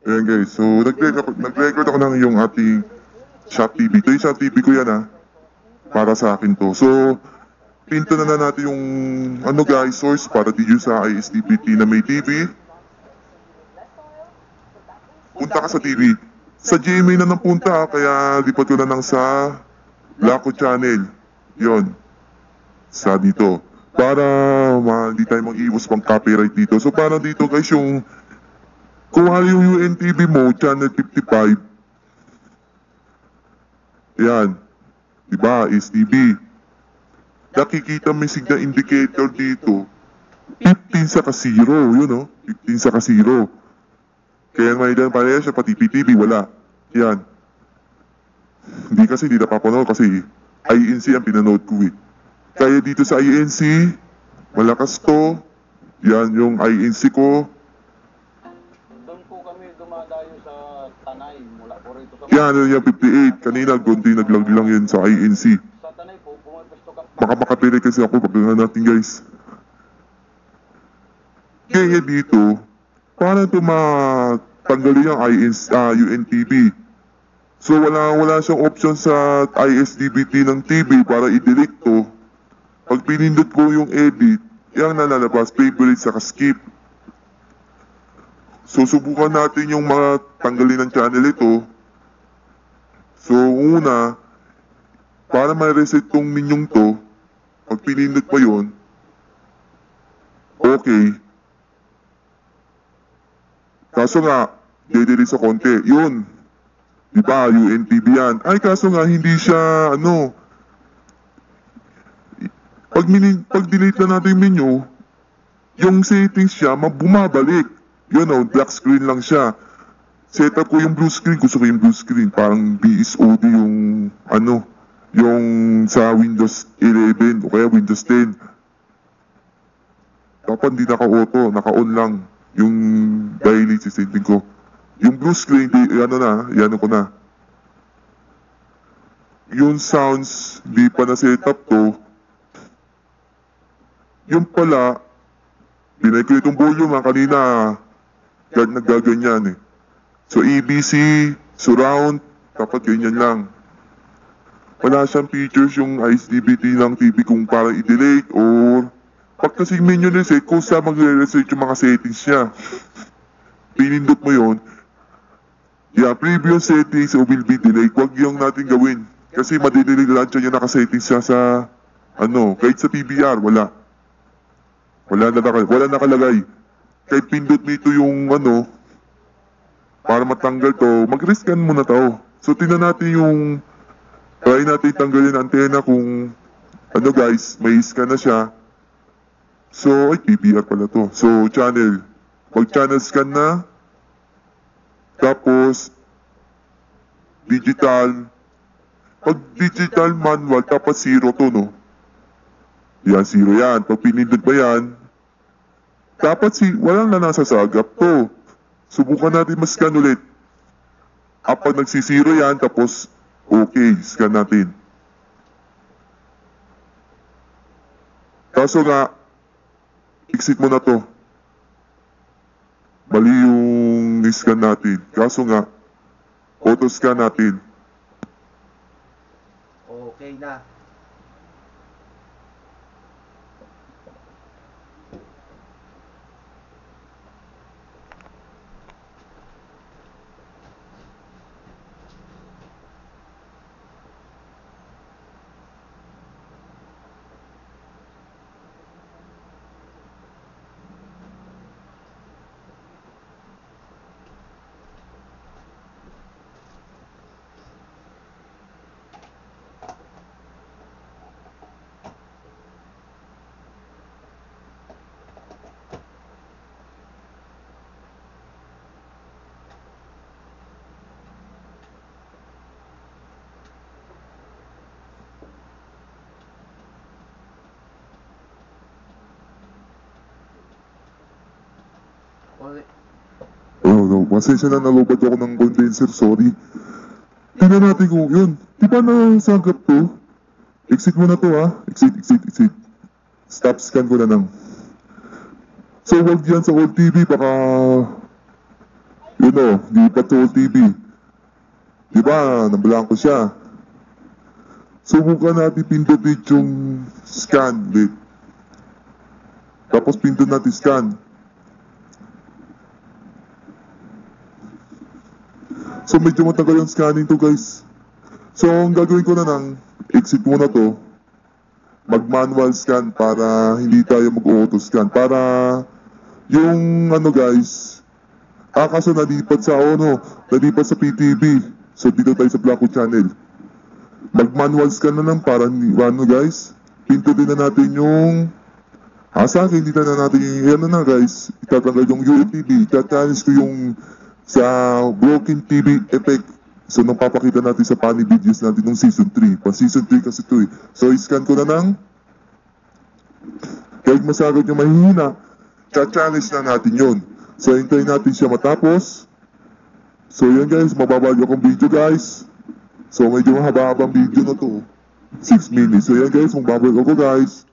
Ayan guys, so nag-record ako ng yung ating Shop TV. Ito yung Shop TV ko yan para sa akin to. So, pinto na natin yung ano guys, source para dito sa ISDPT na may TV. Punta ka sa TV. Sa GMA na nang punta, kaya lipat ko na lang sa Blacko Channel. Yon sa dito. Para hindi tayo mag-iwas pang copyright dito. So, para dito guys yung kung ano yung UNTV mo, channel 55, yan, diba, STV. Nakikita may signal indicator dito, 15 sa ka-0, yun o, 15 sa ka-0. Kaya may dan pareha siya, pati PTV, wala. Yan. Hindi napapanood kasi INC ang pinanood ko eh. Kaya dito sa INC, malakas to, yan yung INC ko. Dumadayo sa Tanay mula po rito sa... Yan, yung 58. Kanina, gundi naglag lang yun sa INC. Sa Tanay po, pumapesto ka... Baka makapili kasi ako pag natin guys. Kaya dito, paano ito matanggalin yung UNTV? So wala siyang option sa ISDBT ng TV para i-delete to. Pag pinindot ko yung edit, yung nalalabas, favorite sa skip. So, subukan natin yung mga tanggalin ng channel ito. So, una, para ma-reset tong minyong to, pag pinindot pa yun, okay. Kaso nga, dedeli sa konti. Yun. Diba, UNTV yan. Ay, kaso nga, hindi siya, pag delete na natin yung menu, yung settings siya, bumabalik. Yun black screen lang siya. Set up ko yung blue screen. Gusto ko yung blue screen. Parang BSOD yung yung sa Windows 11 o kaya Windows 10. Dapat hindi naka-auto. Naka-on lang yung daily setting ko. Yung blue screen, yan ko na. Yung sounds, di pa na-set up to. Yung pala, pinay ko itong volume kanina. Naggaganyan eh. So ABC, surround, dapat ganyan lang. Wala siyang features yung ISDBT ng TV kung para i-delete or pag kasi menu reset, kung saan magre-reset yung mga settings niya. Pinindot mo yun, previous settings will be delayed. Huwag yung natin gawin. Kasi madidelete lang siya yung nakasettings siya sa kahit sa PBR, wala. Wala nakalagay. Kahit pindot mo ito yung para matanggal to, mag-rescan muna to. So, tingnan natin try natin tanggalin ang antena kung, guys, may scan na siya. So, PBR pala to. So, channel. Pag-channel scan na, tapos, digital. Pag digital manual, tapos 0 to, no? Yan, 0 yan. Pag pinindot ba yan, dapat walang na nasasagap to. Subukan natin mas-scan ulit. Pag nagsisiro yan, tapos okay, scan natin. Kaso nga, exit mo na to. Mali yung scan natin. Kaso nga, auto-scan natin. Okay na. Pasensya na, nalobad ako ng condenser, sorry. Tingnan natin kung yun. Di ba nasagap to? Exit mo na to Exit. Stop scan ko na lang. So wag yan sa old TV, baka Yun o, lipat sa whole TV. Diba, nabalaan ko siya. Subukan natin pindutin yung scan ulit. Tapos pindot natin scan. So medyo matagal yung scanning to guys. So ang gagawin ko na lang, exit muna to. Mag-manual scan para hindi tayo mag-auto scan. Para yung ano guys, kaso nalipat sa nalipat sa PTV. So dito tayo sa Blackwood channel. Mag-manual scan na lang para guys, pindutin na natin yung sa akin, dito na natin yung guys, itatanggal yung UATV, itatanis ko yung sa broken TV effect. So nang papakita natin sa funny videos natin ng season 3. Pa season 3 kasi ito eh. So iscan ko na lang. Kahit masagad yung mahihina, cha-challenge na natin yun. So hintayin natin siya matapos. So yan guys, mababagyo akong video guys. So medyo mahaba-habang video na to. 6 minutes. So yan guys, magbabalik ako guys.